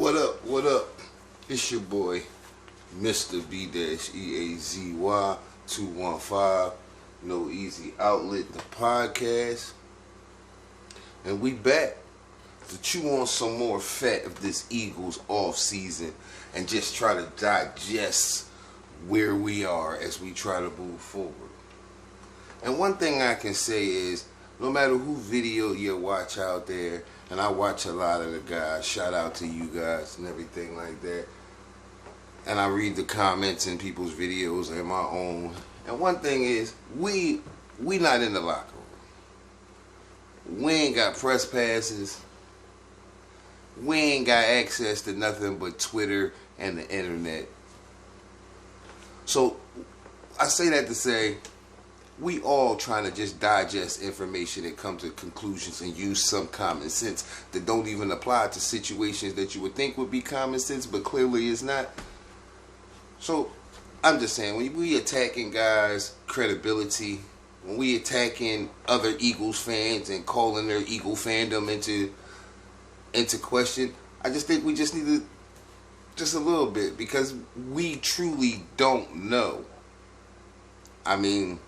What up? What up? It's your boy, Mr. B-EAZY 215, No Easy Outlet, the podcast. And we back to chew on some more fat of this Eagles off season and just try to digest where we are as we try to move forward. And one thing I can say is, no matter who video you watch out there, and I watch a lot of the guys, shout out to you guys and everything like that, and I read the comments in people's videos and my own, and one thing is, we not in the locker room. We ain't got press passes. We ain't got access to nothing but Twitter and the internet. So, I say that to say, we all trying to just digest information and come to conclusions and use some common sense that don't even apply to situations that you would think would be common sense, but clearly is not. So, I'm just saying, when we attacking guys' credibility, when we attacking other Eagles fans and calling their Eagle fandom into question, I just think we just need to, just a little bit, because we truly don't know. I mean,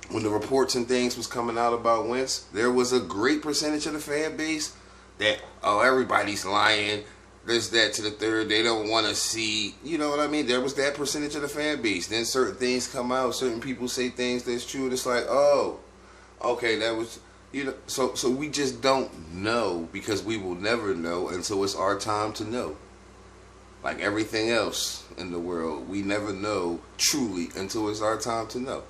when the reports and things was coming out about Wentz, there was a great percentage of the fan base that, oh, everybody's lying, this, that, to the third, they don't want to see, you know what I mean? There was that percentage of the fan base. Then certain things come out, certain people say things that's true, and it's like, oh, okay, that was, you know, so we just don't know, because we will never know until it's our time to know. Like everything else in the world, we never know truly until it's our time to know.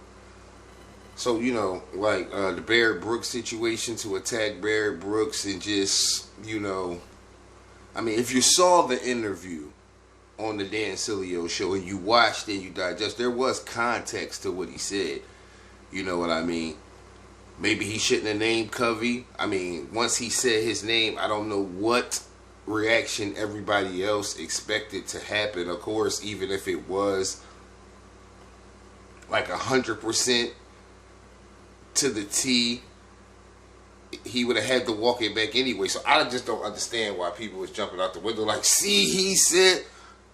So, you know, like the Barrett Brooks situation, to attack Barrett Brooks and just, you know, I mean, if you saw the interview on the Dan Sileo show and you watched it and you digest, there was context to what he said. You know what I mean? Maybe he shouldn't have named Covey. I mean, once he said his name, I don't know what reaction everybody else expected to happen. Of course, even if it was like 100% to the T, he would have had to walk it back anyway. So I just don't understand why people was jumping out the window like, see, he said.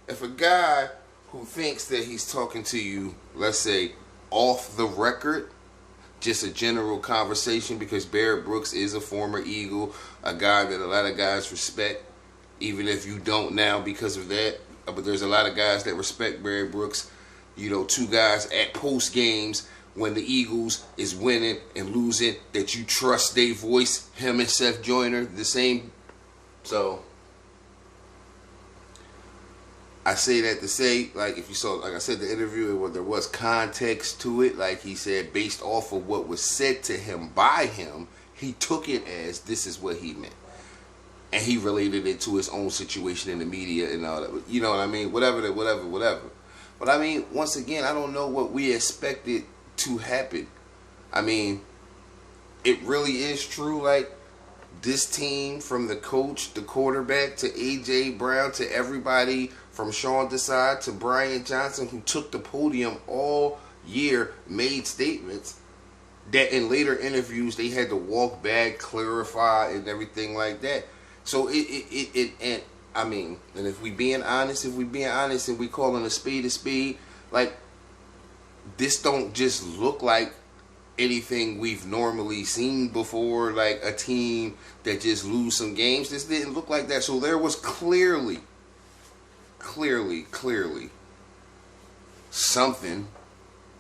If a guy who thinks that he's talking to you, let's say, off the record, just a general conversation, because Barrett Brooks is a former Eagle, a guy that a lot of guys respect, even if you don't now because of that. But there's a lot of guys that respect Barrett Brooks. You know, two guys at post games when the Eagles is winning and losing, that you trust their voice, him and Seth Joyner, the same. So, I say that to say, like, if you saw, like I said, the interview, there was context to it. Like he said, based off of what was said to him by him, he took it as this is what he meant. And he related it to his own situation in the media and all that. You know what I mean? Whatever. But I mean, once again, I don't know what we expected to happen. I mean, it really is true, like, this team, from the coach, the quarterback, to A.J. Brown, to everybody from Sean Desai to Brian Johnson, who took the podium all year, made statements that in later interviews they had to walk back, clarify, and everything like that. So and I mean, and if we being honest and we calling a spade, like, this don't just look like anything we've normally seen before, like a team that just lose some games. This didn't look like that. So there was clearly something.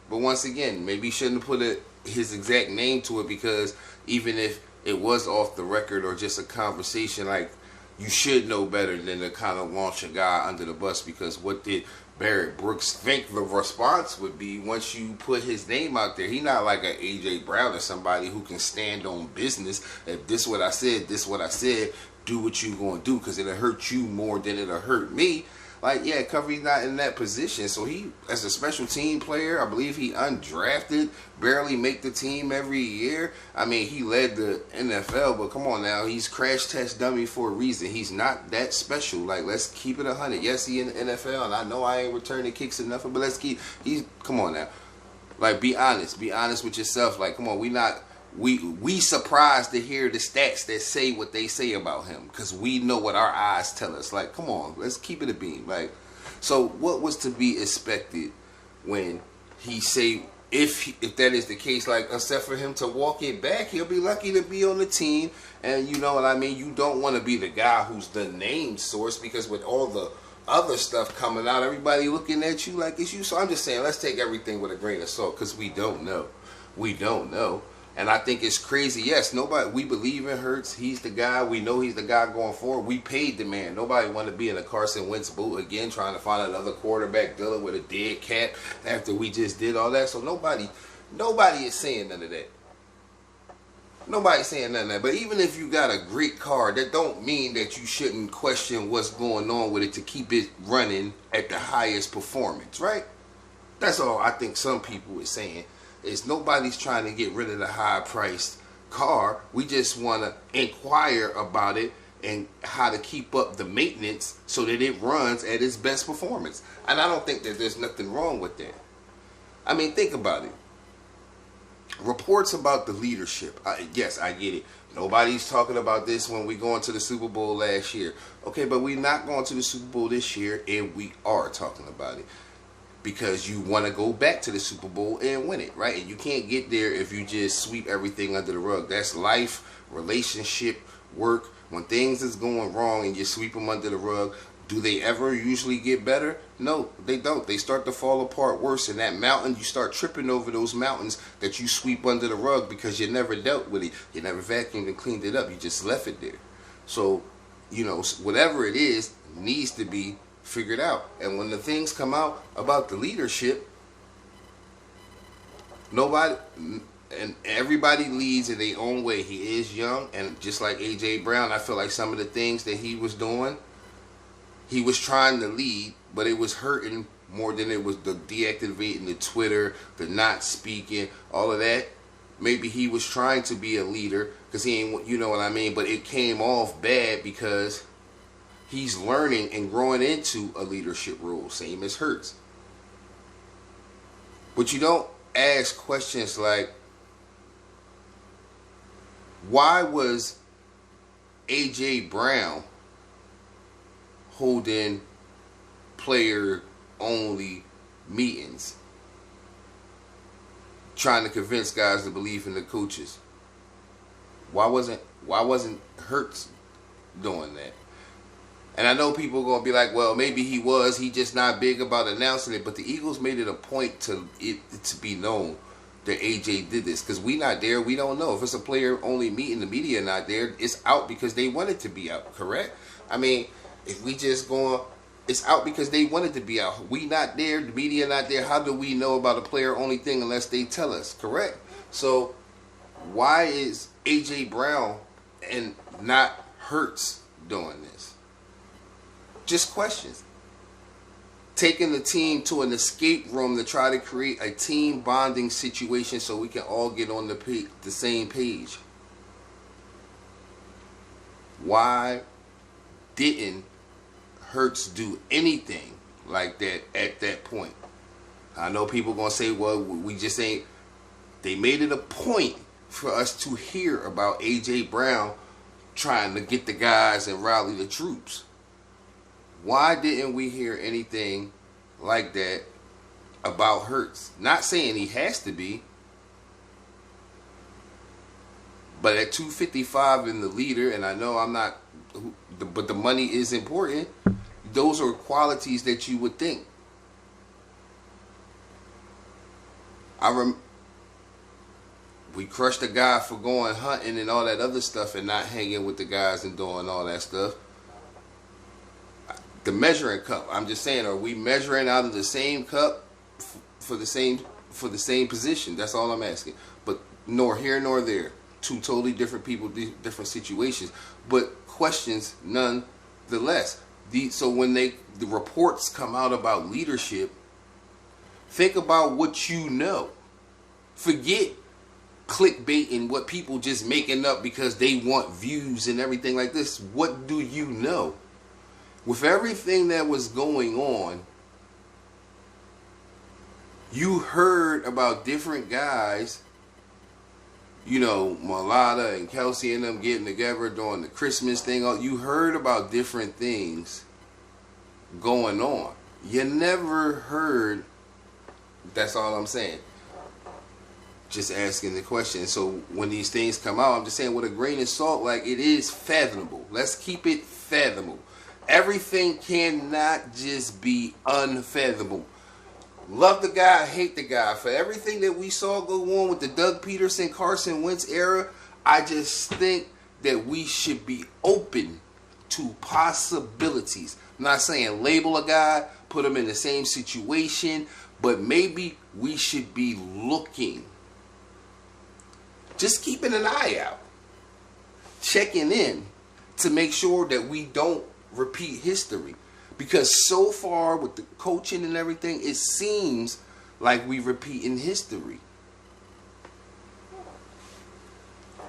But once again, maybe he shouldn't have put his exact name to it, because even if it was off the record or just a conversation, like, you should know better than to kind of launch a guy under the bus, because what did Barrett Brooks think the response would be once you put his name out there? He not like a A.J. Brown or somebody who can stand on business. If this what I said, do what you gonna do, because it'll hurt you more than it'll hurt me. Like, yeah, Covey's not in that position. So he, as a special team player, I believe he undrafted, barely make the team every year. I mean, he led the NFL, but come on now, he's crash test dummy for a reason. He's not that special. Like, let's keep it 100. Yes, he in the NFL, and I know I ain't returning kicks or nothing, but come on now. Like, be honest with yourself. Like, come on, we surprised to hear the stats that say what they say about him, because we know what our eyes tell us. Like, come on, let's keep it a beam. Like, so what was to be expected when he say, if that is the case, like, except for him to walk it back, he'll be lucky to be on the team. And you know what I mean? You don't want to be the guy who's the name source, because with all the other stuff coming out, everybody looking at you like it's you. So I'm just saying, let's take everything with a grain of salt, because we don't know. We don't know. And I think it's crazy. Yes, we believe in Hurts. He's the guy. We know he's the guy going forward. We paid the man. Nobody want to be in a Carson Wentz boat again, trying to find another quarterback dealing with a dead cat after we just did all that. So nobody is saying none of that. Nobody's saying none of that. But even if you got a great car, that don't mean that you shouldn't question what's going on with it to keep it running at the highest performance, right? That's all I think some people is saying. Is nobody's trying to get rid of the high-priced car. We just want to inquire about it and how to keep up the maintenance so that it runs at its best performance. And I don't think that there's nothing wrong with that. I mean, think about it. Reports about the leadership. Yes, I get it. Nobody's talking about this when we going to the Super Bowl last year. Okay, but we're not going to the Super Bowl this year, and we are talking about it. Because you want to go back to the Super Bowl and win it, right? And you can't get there if you just sweep everything under the rug. That's life, relationship, work. When things is going wrong and you sweep them under the rug, do they ever usually get better? No, they don't. They start to fall apart worse. And that mountain, you start tripping over those mountains that you sweep under the rug because you never dealt with it. You never vacuumed and cleaned it up. You just left it there. So, you know, whatever it is needs to be figured out. And when the things come out about the leadership, nobody and everybody leads in their own way. He is young, and just like AJ Brown, I feel like some of the things that he was doing, he was trying to lead, but it was hurting more than it was the deactivating the Twitter, the not speaking, all of that. Maybe he was trying to be a leader because he ain't, you know what I mean, but it came off bad because he's learning and growing into a leadership role, same as Hurts. But you don't ask questions like, why was AJ Brown holding player-only meetings, trying to convince guys to believe in the coaches? Why wasn't Hurts doing that? And I know people are going to be like, well, maybe he just not big about announcing it. But the Eagles made it a point to be known that AJ did this. Because we not there, we don't know. If it's a player-only meeting, the media not there, it's out because they want it to be out, correct? I mean, if we just going, it's out because they want it to be out. We not there, the media not there. How do we know about a player-only thing unless they tell us, correct? So why is AJ Brown and not Hurts doing this? Just questions. Taking the team to an escape room to try to create a team bonding situation so we can all get on the same page. Why didn't Hurts do anything like that at that point? I know people going to say, well, we just ain't. They made it a point for us to hear about AJ Brown trying to get the guys and rally the troops. Why didn't we hear anything like that about Hurts? Not saying he has to be, but at 255 in the leader, and I know I'm not, but the money is important. Those are qualities that you would think. We crushed a guy for going hunting and all that other stuff and not hanging with the guys and doing all that stuff. The measuring cup, I'm just saying, are we measuring out of the same cup for the same position? That's all I'm asking. But nor here nor there. Two totally different people, different situations, but questions nonetheless. So when the reports come out about leadership, think about what you know. Forget clickbait and what people just making up because they want views and everything like this. What do you know? With everything that was going on, you heard about different guys you know, Mulata and Kelsey and them getting together during the Christmas thing. You heard about different things going on. You never heard, that's all I'm saying. Just asking the question. So when these things come out, I'm just saying with a grain of salt, like, it is fathomable. Let's keep it fathomable. Everything cannot just be unfathomable. Love the guy, hate the guy. For everything that we saw go on with the Doug Peterson, Carson Wentz era, I just think that we should be open to possibilities. I'm not saying label a guy, put him in the same situation, but maybe we should be looking. Just keeping an eye out. Checking in to make sure that we don't repeat history. Because so far with the coaching and everything, it seems like we repeating history.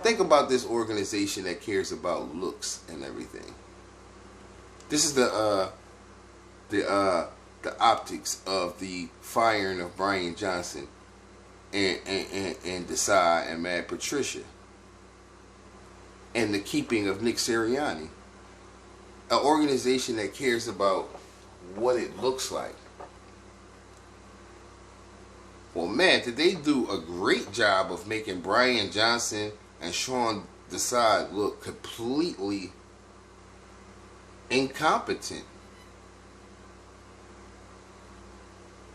Think about this organization that cares about looks and everything. This is the optics of the firing of Brian Johnson and Desai and Matt Patricia, and the keeping of Nick Sirianni. An organization that cares about what it looks like. Well, man, did they do a great job of making Brian Johnson and Sean Desai look completely incompetent.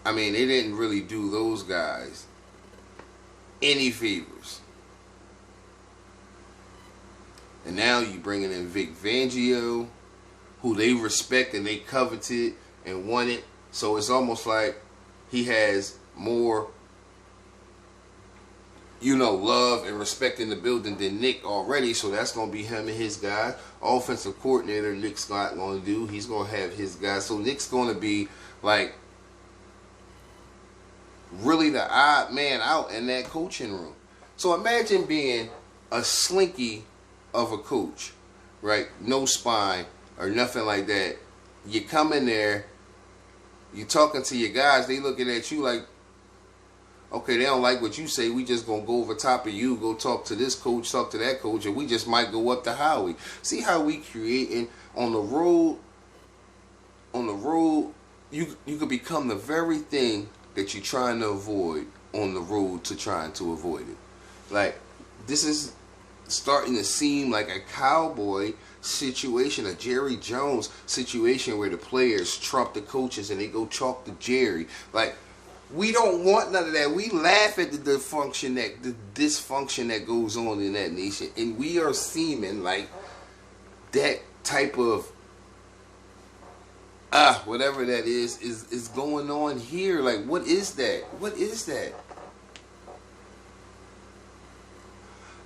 I mean, they didn't really do those guys any favors. And now you bringing in Vic Fangio, who they respect and they coveted and wanted. So it's almost like he has more, you know, love and respect in the building than Nick already. So that's going to be him and his guys. Offensive coordinator Nick's not going to do. He's going to have his guys. So Nick's going to be like really the odd man out in that coaching room. So imagine being a slinky of a coach, right? No spine or nothing like that. You come in there, you talking to your guys, they looking at you like, okay, they don't like what you say, we just gonna go over top of you, go talk to this coach, talk to that coach, and we just might go up to Howie. See how we creating on the road, you could become the very thing that you're trying to avoid on the road to trying to avoid it. Like, this is starting to seem like a cowboy situation, a Jerry Jones situation where the players trump the coaches and they go talk to Jerry. Like, we don't want none of that. We laugh at the dysfunction that goes on in that nation, and we are seeming like that type of whatever that is going on here. Like, what is that? What is that?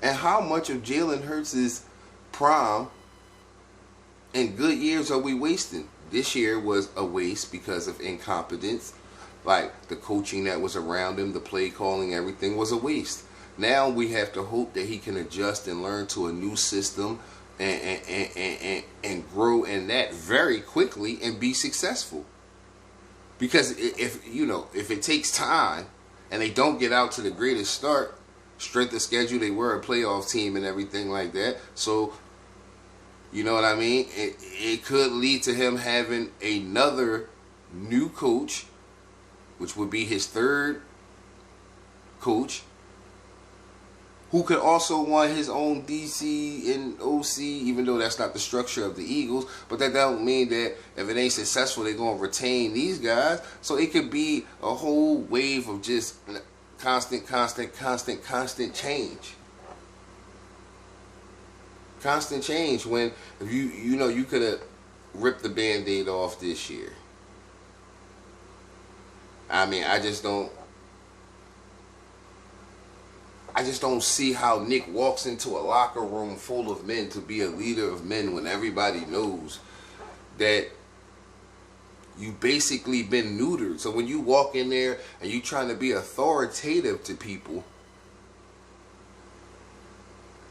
And how much of Jalen Hurts' prime and good years are we wasting? This year was a waste because of incompetence. Like, the coaching that was around him, the play calling, everything was a waste. Now we have to hope that he can adjust and learn to a new system and grow in that very quickly and be successful. Because if it takes time and they don't get out to the greatest start, strength of schedule, they were a playoff team and everything like that. So, you know what I mean? It could lead to him having another new coach, which would be his third coach, who could also want his own DC and OC, even though that's not the structure of the Eagles. But that don't mean that if it ain't successful, they're going to retain these guys. So it could be a whole wave of just constant change. Constant change when if you could have ripped the Band-Aid off this year. I mean, I just don't see how Nick walks into a locker room full of men to be a leader of men when everybody knows that you basically been neutered. So when you walk in there and you trying to be authoritative to people,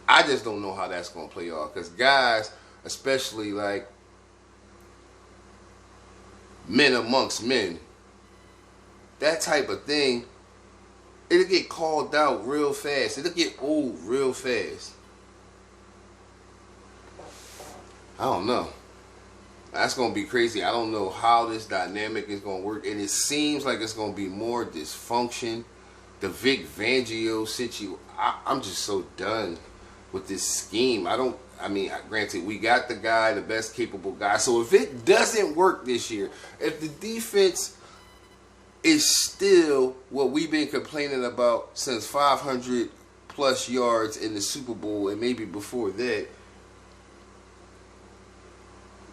I just don't know how that's going to play off. Because guys, especially like men amongst men, that type of thing It'll get called out real fast. It'll get old real fast. I don't know. That's going to be crazy. I don't know how this dynamic is going to work. And it seems like it's going to be more dysfunction. The Vic Fangio situation. I'm just so done with this scheme. I mean, granted, we got the guy, the best capable guy. So if it doesn't work this year, if the defense is still what we've been complaining about since 500 plus yards in the Super Bowl and maybe before that,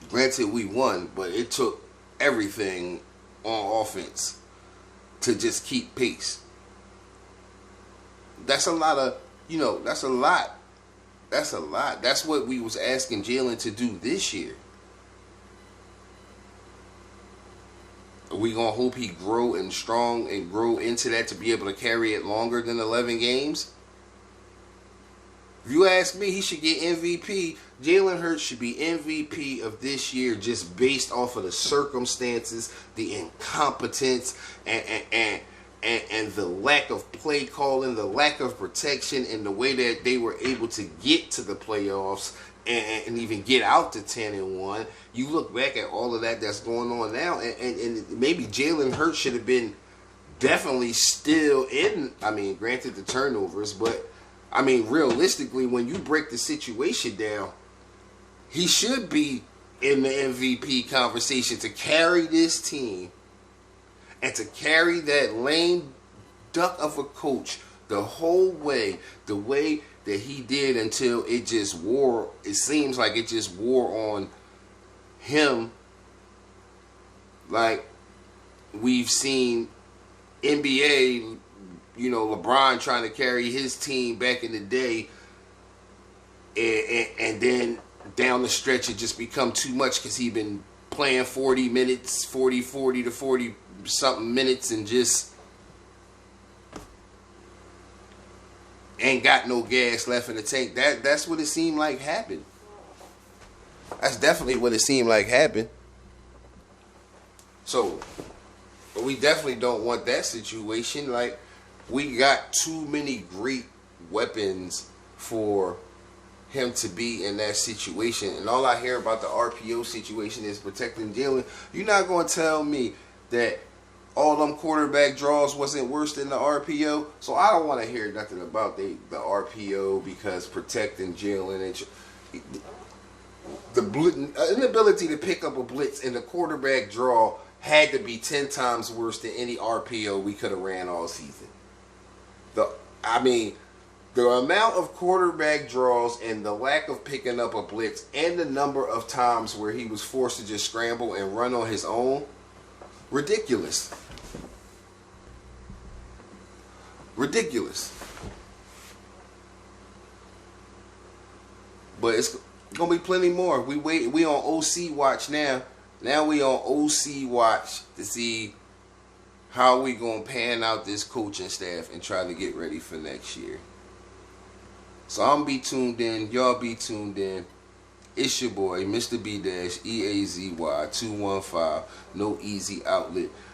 granted, we won, but it took everything on offense to just keep pace. That's a lot of, that's a lot. That's a lot. That's what we was asking Jalen to do this year. Are we going to hope he grow and strong and grow into that to be able to carry it longer than 11 games? If you ask me, he should get MVP. Jalen Hurts should be MVP of this year just based off of the circumstances, the incompetence, and the lack of play calling, the lack of protection, and the way that they were able to get to the playoffs and even get out to 10-1. You look back at all of that's going on now, and maybe Jalen Hurts should have been definitely still in. I mean, granted the turnovers, but I mean, realistically, when you break the situation down, he should be in the MVP conversation to carry this team and to carry that lame duck of a coach the whole way, the way that he did until it just wore. It seems like it just wore on him, like we've seen NBA. LeBron trying to carry his team back in the day, and then down the stretch it just become too much because he been playing 40 minutes, 40 to 40 something minutes, and just ain't got no gas left in the tank. That's what it seemed like happened. That's definitely what it seemed like happened. So we definitely don't want that situation. Like, we got too many great weapons for him to be in that situation. And all I hear about the RPO situation is protecting Jalen. You're not going to tell me that all them quarterback draws wasn't worse than the RPO. So I don't want to hear nothing about the RPO because protecting Jalen and the inability to pick up a blitz in the quarterback draw had to be 10 times worse than any RPO we could have ran all season. The amount of quarterback draws and the lack of picking up a blitz and the number of times where he was forced to just scramble and run on his own, ridiculous. Ridiculous. But it's gonna be plenty more. We on OC watch now. Now we on OC watch to see how we gonna pan out this coaching staff and try to get ready for next year. So I'm be tuned in. Y'all be tuned in. It's your boy, Mr. B-EAZY 215. No Easy Outlet.